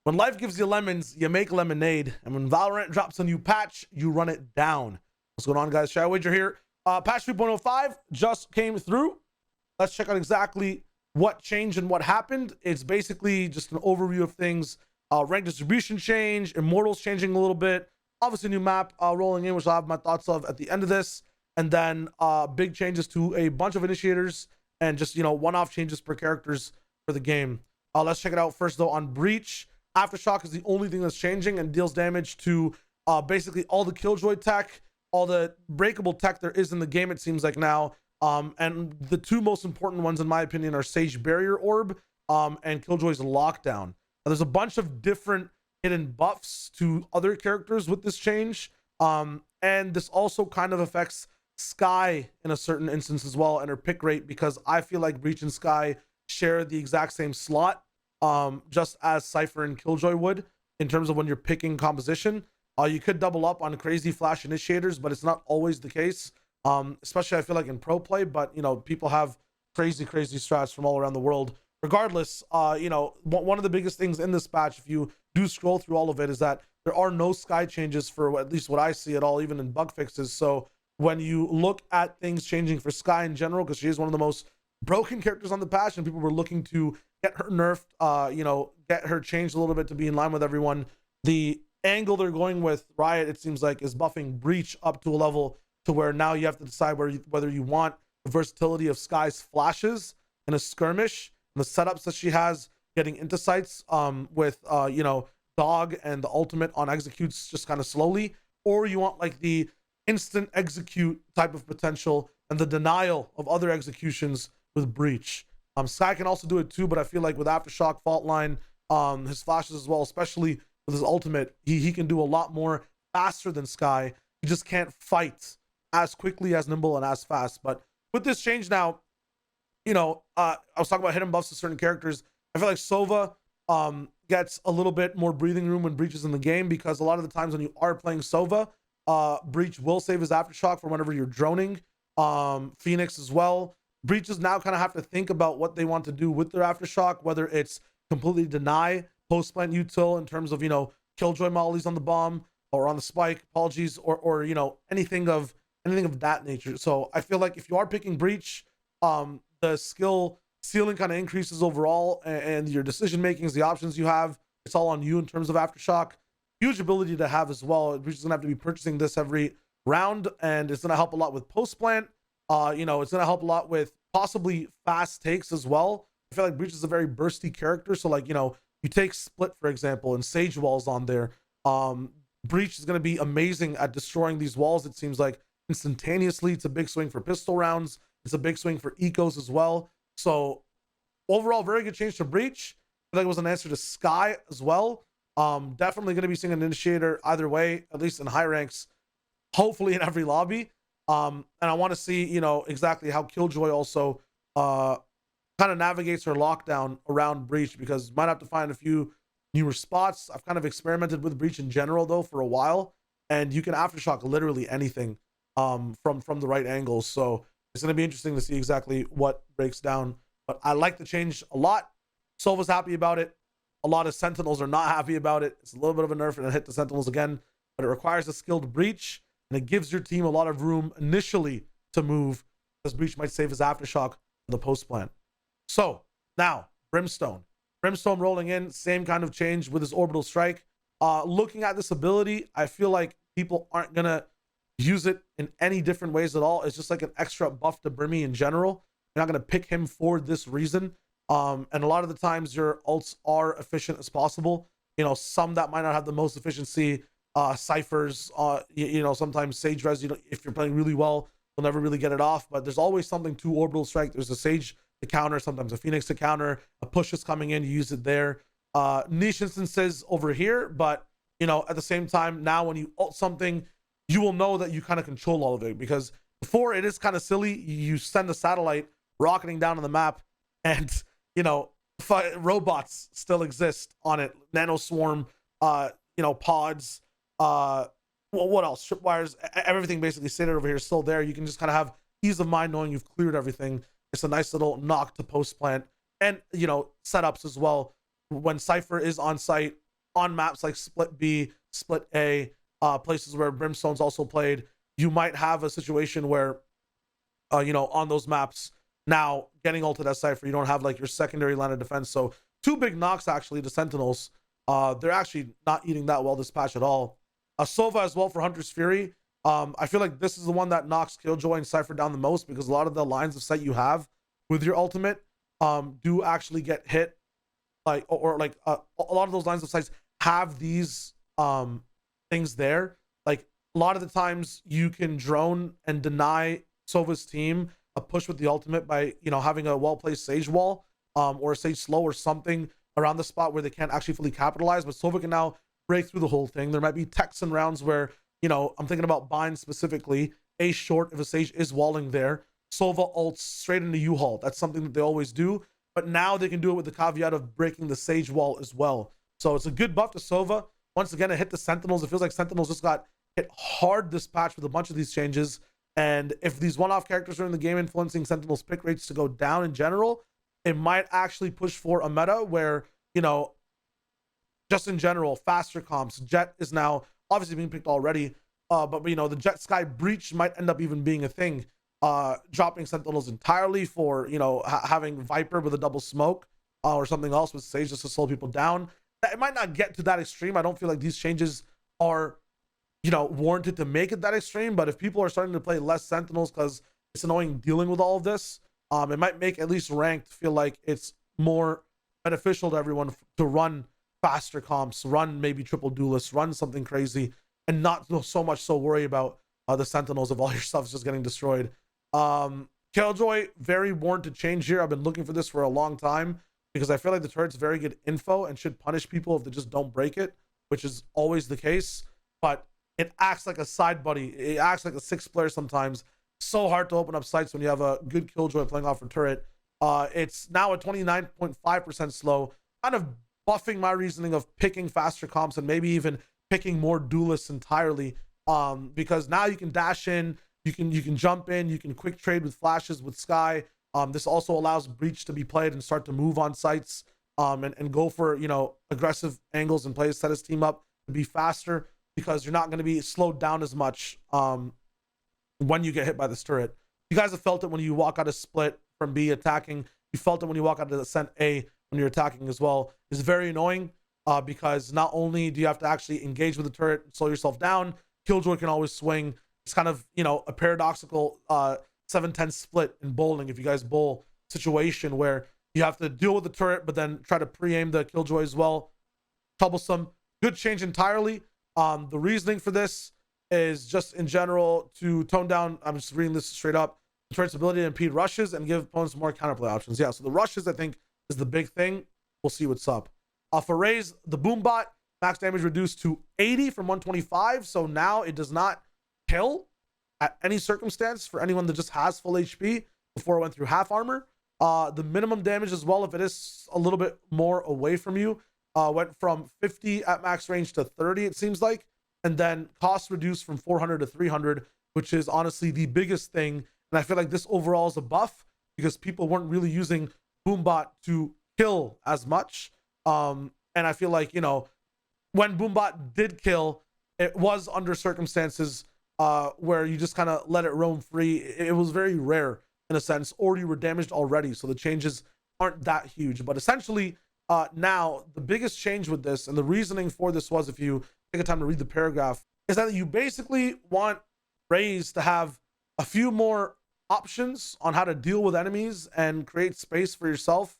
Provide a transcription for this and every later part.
When life gives you lemons, you make lemonade. And when Valorant drops a new patch, you run it down. What's going on, guys? Shai Wager here. Patch 3.05 just came through. Let's check out exactly what changed and what happened. It's basically just an overview of things. Rank distribution change, Immortals changing a little bit. Obviously, new map rolling in, which I'll have my thoughts of at the end of this. And then big changes to a bunch of initiators and just, one-off changes per characters for the game. Let's check it out first, though, on Breach. Aftershock is the only thing that's changing and deals damage to basically all the Killjoy tech, all the breakable tech there is in the game, it seems like now. And the two most important ones, in my opinion, are Sage Barrier Orb and Killjoy's Lockdown. Now, there's a bunch of different hidden buffs to other characters with this change. And this also kind of affects Skye in a certain instance as well, and her pick rate, because I feel like Breach and Skye share the exact same slot. Just as Cypher and Killjoy would in terms of when you're picking composition. You could double up on crazy flash initiators, but it's not always the case. Especially I feel like in pro play, but people have crazy strats from all around the world. Regardless, one of the biggest things in this patch, if you do scroll through all of it, is that there are no Skye changes for at least what I see at all, even in bug fixes. So when you look at things changing for Skye in general, because she is one of the most broken characters on the patch, and people were looking to get her nerfed, get her changed a little bit to be in line with everyone. The angle they're going with Riot, it seems like, is buffing Breach up to a level to where now you have to decide whether you want the versatility of Skye's flashes in a skirmish and the setups that she has getting into sights with Dog and the ultimate on executes just kind of slowly, or you want like the instant execute type of potential and the denial of other executions with Breach. Skye can also do it too, but I feel like with Aftershock, Fault Line, his flashes as well, especially with his ultimate, he can do a lot more faster than Skye. He just can't fight as quickly, as nimble, and as fast. But with this change now, I was talking about hidden buffs to certain characters. I feel like Sova gets a little bit more breathing room when Breach is in the game, because a lot of the times when you are playing Sova, Breach will save his Aftershock for whenever you're droning. Phoenix as well. Breaches now kind of have to think about what they want to do with their Aftershock, whether it's completely deny post-plant util in terms of, Killjoy mollies on the bomb or on the spike, apologies, or anything of that nature. So I feel like if you are picking Breach, the skill ceiling kind of increases overall, and your decision makings, the options you have, it's all on you in terms of Aftershock. Huge ability to have as well. Breach is gonna have to be purchasing this every round, and it's gonna help a lot with post-plant. It's going to help a lot with possibly fast takes as well. I feel like Breach is a very bursty character. So like, you take Split, for example, and Sage Walls on there. Breach is going to be amazing at destroying these walls, it seems like, instantaneously. It's a big swing for pistol rounds. It's a big swing for ecos as well. So overall, very good change to Breach. I feel like it was an answer to Skye as well. Definitely going to be seeing an initiator either way, at least in high ranks, hopefully in every lobby. And I want to see, exactly how Killjoy also kind of navigates her lockdown around Breach, because might have to find a few newer spots. I've kind of experimented with Breach in general though for a while, and you can Aftershock literally anything from the right angles. So it's going to be interesting to see exactly what breaks down. But I like the change a lot. Sova's happy about it. A lot of Sentinels are not happy about it. It's a little bit of a nerf and a hit to Sentinels again, but it requires a skilled Breach. And it gives your team a lot of room initially to move, because Breach might save his Aftershock for the post plan. So now Brimstone rolling in, same kind of change with his Orbital Strike. Looking at this ability, I feel like people aren't gonna use it in any different ways at all. It's just like an extra buff to Brimmy in general. You're not gonna pick him for this reason. And a lot of the times your ults are efficient as possible. Some that might not have the most efficiency. Cyphers, sometimes Sage Res, if you're playing really well, you'll never really get it off, but there's always something to Orbital Strike. There's a Sage to counter, sometimes a Phoenix to counter, a push is coming in, you use it there. Niche instances over here, but at the same time, now when you ult something, you will know that you kind of control all of it, because before it is kind of silly. You send a satellite rocketing down on the map, and robots still exist on it, nano swarm, pods, what else, tripwires, everything basically stated over here is still there. You can just kind of have ease of mind knowing you've cleared everything. It's a nice little knock to post plant, and setups as well. When Cypher is on site, on maps like Split B, Split A, places where Brimstone's also played, you might have a situation where, on those maps, now getting ulted as Cypher, you don't have like your secondary line of defense. So two big knocks actually, the Sentinels. They're actually not eating that well this patch at all. Sova as well for Hunter's Fury. I feel like this is the one that knocks Killjoy and Cypher down the most, because a lot of the lines of sight you have with your ultimate do actually get hit. Like, or like a lot of those lines of sight have these things there. Like a lot of the times you can drone and deny Sova's team a push with the ultimate by, having a well-placed Sage wall or a Sage slow or something around the spot where they can't actually fully capitalize. But Sova can now break through the whole thing. There might be techs and rounds where, I'm thinking about Bind specifically, a short if a Sage is walling there, Sova ults straight into U-Haul. That's something that they always do. But now they can do it with the caveat of breaking the Sage wall as well. So it's a good buff to Sova. Once again, it hit the Sentinels. It feels like Sentinels just got hit hard this patch with a bunch of these changes. And if these one-off characters are in the game influencing Sentinels pick rates to go down in general, it might actually push for a meta where, just in general, faster comps. Jet is now obviously being picked already, but the Jet Sky Breach might end up even being a thing, dropping Sentinels entirely for, having Viper with a double smoke or something else with Sage just to slow people down. It might not get to that extreme. I don't feel like these changes are warranted to make it that extreme, but if people are starting to play less Sentinels because it's annoying dealing with all of this, it might make at least ranked feel like it's more beneficial to everyone to run faster comps, run maybe triple duelists, run something crazy, and not so much so worry about the Sentinels if all your stuff's just getting destroyed. Killjoy, very warranted change here. I've been looking for this for a long time because I feel like the turret's very good info and should punish people if they just don't break it, which is always the case. But it acts like a side buddy. It acts like a sixth player sometimes. So hard to open up sites when you have a good Killjoy playing off a turret. It's now at 29.5% slow, kind of buffing my reasoning of picking faster comps and maybe even picking more duelists entirely, because now you can dash in, you can jump in, you can quick trade with flashes with Sky. This also allows Breach to be played and start to move on sites, and go for aggressive angles and play set his team up to be faster, because you're not going to be slowed down as much when you get hit by this turret. You guys have felt it when you walk out of Split from B attacking. You felt it when you walk out of Ascent A when you're attacking as well. It's very annoying because not only do you have to actually engage with the turret, slow yourself down, Killjoy can always swing. It's kind of, a paradoxical 7-10 split in bowling, if you guys bowl, situation where you have to deal with the turret but then try to pre-aim the Killjoy as well. Troublesome. Good change entirely. The reasoning for this is just in general to tone down, I'm just reading this straight up, the turret's ability to impede rushes and give opponents more counterplay options. Yeah, so the rushes, I think, is the big thing. We'll see what's up. For Raze, the Boombot, max damage reduced to 80 from 125, so now it does not kill at any circumstance for anyone that just has full HP. Before it went through half armor. The minimum damage as well, if it is a little bit more away from you, went from 50 at max range to 30, it seems like. And then cost reduced from 400 to 300, which is honestly the biggest thing. And I feel like this overall is a buff because people weren't really using Boombot to kill as much. And I feel like, when Boombot did kill, it was under circumstances where you just kind of let it roam free. It was very rare in a sense, or you were damaged already. So the changes aren't that huge. But essentially, now the biggest change with this, and the reasoning for this was, if you take a time to read the paragraph, is that you basically want Raze to have a few more options on how to deal with enemies and create space for yourself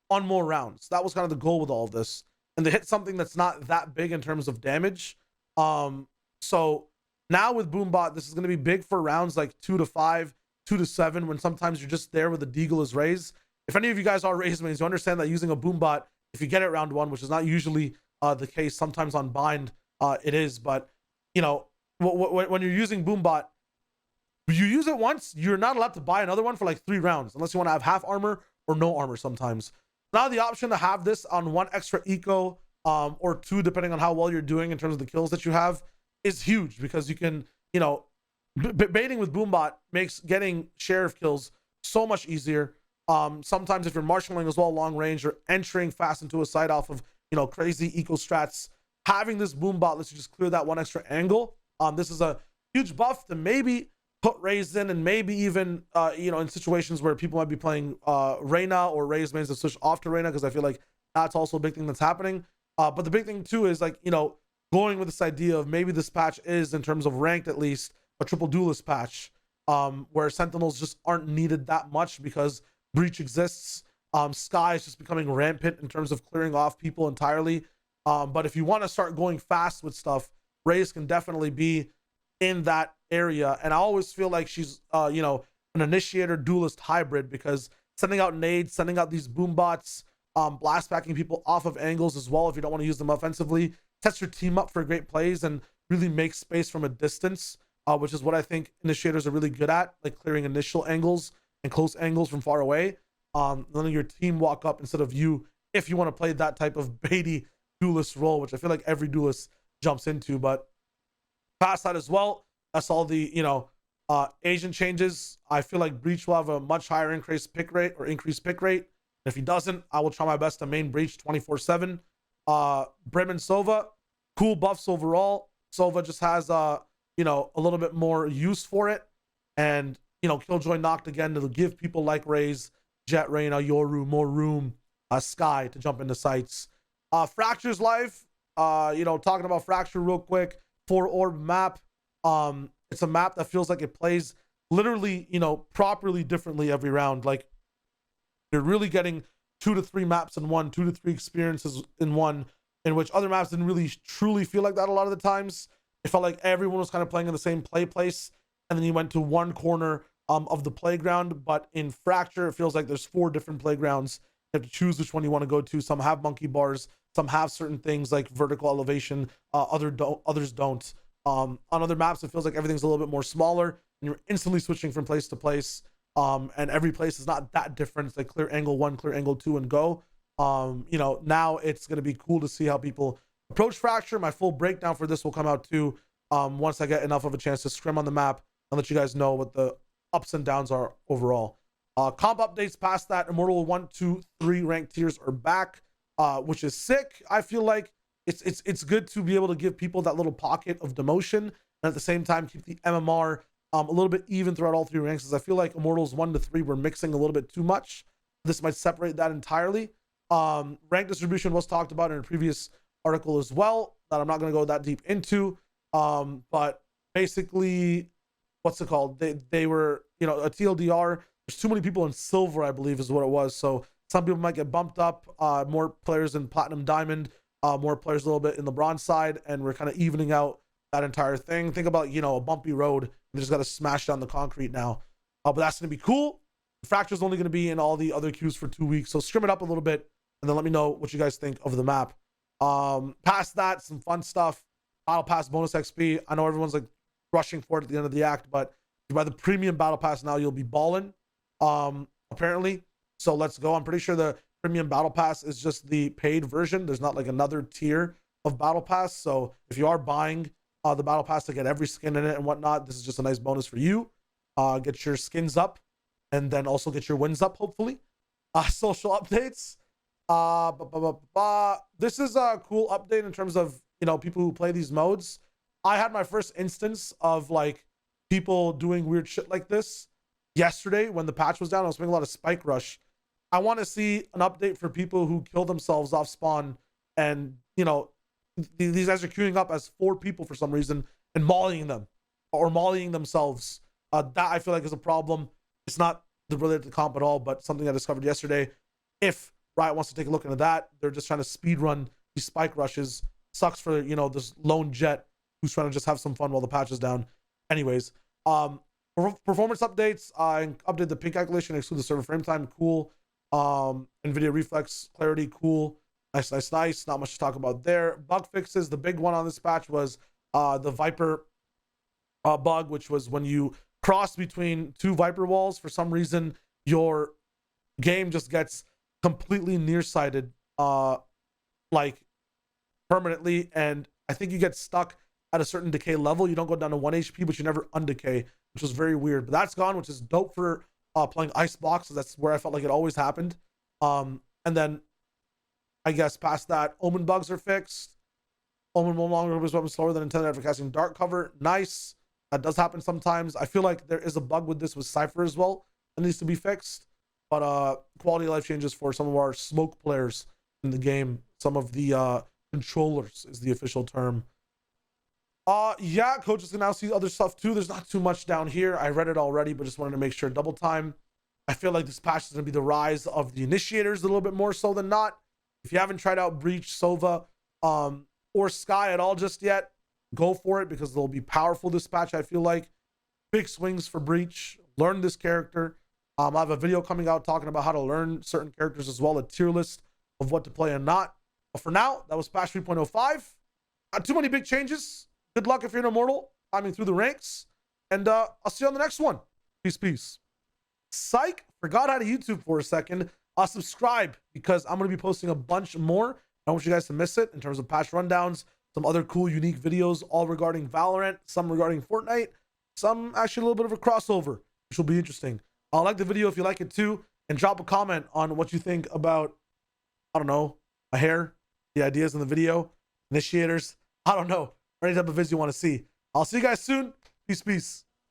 on more rounds. That was kind of the goal with all of this. And they hit something that's not that big in terms of damage. So now with Boombot, this is going to be big for rounds like 2 to 5, 2 to 7, when sometimes you're just there with the Deagle is Raze. If any of you guys are Raze mains, you understand that using a Boombot, if you get it round 1, which is not usually the case, sometimes on Bind it is, but when you're using Boombot, you use it once, you're not allowed to buy another one for like 3 rounds unless you want to have half armor or no armor sometimes. Now the option to have this on 1 extra eco or 2, depending on how well you're doing in terms of the kills that you have, is huge, because you can, baiting with Boombot makes getting sheriff kills so much easier. Sometimes if you're marshalling as well long range or entering fast into a site off of crazy eco strats, having this boom bot lets you just clear that one extra angle. This is a huge buff to maybe put Raze in, and maybe even in situations where people might be playing Reyna or Raze mains to switch off to Reyna, because I feel like that's also a big thing that's happening. But the big thing too is going with this idea of maybe this patch is, in terms of ranked at least, a triple duelist patch, where Sentinels just aren't needed that much because Breach exists. Sky is just becoming rampant in terms of clearing off people entirely. But if you want to start going fast with stuff, Raze can definitely be in that area. And I always feel like she's an initiator duelist hybrid, because sending out nades, sending out these boom bots, blast packing people off of angles as well if you don't want to use them offensively, sets your team up for great plays and really makes space from a distance, which is what I think initiators are really good at, like clearing initial angles and close angles from far away. Letting your team walk up instead of you, if you want to play that type of baity duelist role, which I feel like every duelist jumps into. But past that as well, that's all the Asian changes. I feel like Breach will have a much higher increased pick rate. If he doesn't, I will try my best to main Breach 24/7. Brim and Sova, cool buffs overall. Sova just has a little bit more use for it, and Killjoy knocked again to give people like Raze, Jet, Reyna, Yoru more room, Sky to jump into sites. Fracture's life, talking about Fracture real quick. 4-orb map. It's a map that feels like it plays literally, properly differently every round. Like, you're really getting 2 to 3 maps in one, 2 to 3 experiences in one, in which other maps didn't really truly feel like that a lot of the times. It felt like everyone was kind of playing in the same place, and then you went to one corner of the playground. But in Fracture, it feels like there's 4 different playgrounds. You have to choose which one you want to go to. Some have monkey bars, some have certain things like vertical elevation, others don't. On other maps, it feels like everything's a little bit more smaller, and you're instantly switching from place to place. And every place is not that different. It's like clear angle 1, clear angle 2, and go. Now it's going to be cool to see how people approach Fracture. My full breakdown for this will come out too, once I get enough of a chance to scrim on the map and let you guys know what the ups and downs are overall. Comp updates past that, Immortal 1, 2, 3 ranked tiers are back, which is sick. I feel like it's good to be able to give people that little pocket of demotion, and at the same time keep the MMR a little bit even throughout all 3 ranks, as I feel like Immortals 1 to 3 were mixing a little bit too much. This might separate that entirely. Rank distribution was talked about in a previous article as well, that I'm not going to go that deep into. But basically, what's it called? They were, a TLDR. There's too many people in silver, I believe is what it was. So some people might get bumped up, more players in platinum, diamond, more players a little bit in the bronze side, and we're kind of evening out that entire thing. Think about, a bumpy road. You just got to smash down the concrete now. But that's going to be cool. Fracture's only going to be in all the other queues for 2 weeks. So scrim it up a little bit, and then let me know what you guys think of the map. Past that, some fun stuff. Battle Pass bonus XP. I know everyone's like rushing for it at the end of the act, but if you buy the premium Battle Pass now, you'll be balling. Apparently. So let's go. I'm pretty sure the premium Battle Pass is just the paid version. There's not like another tier of Battle Pass. So if you are buying the Battle Pass to get every skin in it and whatnot, this is just a nice bonus for you. Get your skins up, and then also get your wins up, hopefully. Social updates. This is a cool update in terms of, people who play these modes. I had my first instance of like people doing weird shit like this yesterday when the patch was down. I was playing a lot of Spike Rush. I want to see an update for people who kill themselves off spawn, and these guys are queuing up as 4 people for some reason and mollying them or mollying themselves. That I feel like is a problem. It's not related to comp at all, but something I discovered yesterday. If Riot wants to take a look into that, they're just trying to speed run these Spike Rushes. Sucks for this lone Jet who's trying to just have some fun while the patch is down. Anyways, performance updates. I updated the ping calculation, exclude the server frame time. Cool. NVIDIA reflex clarity. Cool. Nice. Not much to talk about there. Bug fixes. The big one on this patch was the Viper bug, which was when you cross between 2 Viper walls, for some reason your game just gets completely nearsighted, like permanently, and I think you get stuck at a certain decay level. You don't go down to 1 HP, but you never undecay, which was very weird. But that's gone, which is dope for playing Icebox. That's where I felt like it always happened. And then I guess past that, Omen bugs are fixed. Omen no longer was weapon slower than intended after casting dark cover. Nice. That does happen sometimes. I feel like there is a bug with this with Cypher as well that needs to be fixed. But quality of life changes for some of our smoke players in the game. Some of the controllers is the official term. Yeah, coaches can now see other stuff too. There's not too much down here. I read it already, but just wanted to make sure. Double time. I feel like this patch is going to be the rise of the initiators a little bit more so than not. If you haven't tried out Breach, Sova, or Sky at all just yet, go for it because they'll be powerful this patch. I feel like big swings for Breach. Learn this character. I have a video coming out talking about how to learn certain characters as well, a tier list of what to play and not. But for now, that was patch 3.05. Not too many big changes. Good luck if you're an immortal climbing through the ranks. And I'll see you on the next one. Peace, peace. Psych, forgot how to YouTube for a second. Subscribe because I'm going to be posting a bunch more. I don't want you guys to miss it in terms of patch rundowns, some other cool, unique videos, all regarding Valorant, some regarding Fortnite, some actually a little bit of a crossover, which will be interesting. Like the video if you like it too, and drop a comment on what you think about, I don't know, my hair, the ideas in the video, initiators, I don't know, or any type of vids you want to see. I'll see you guys soon. Peace, peace.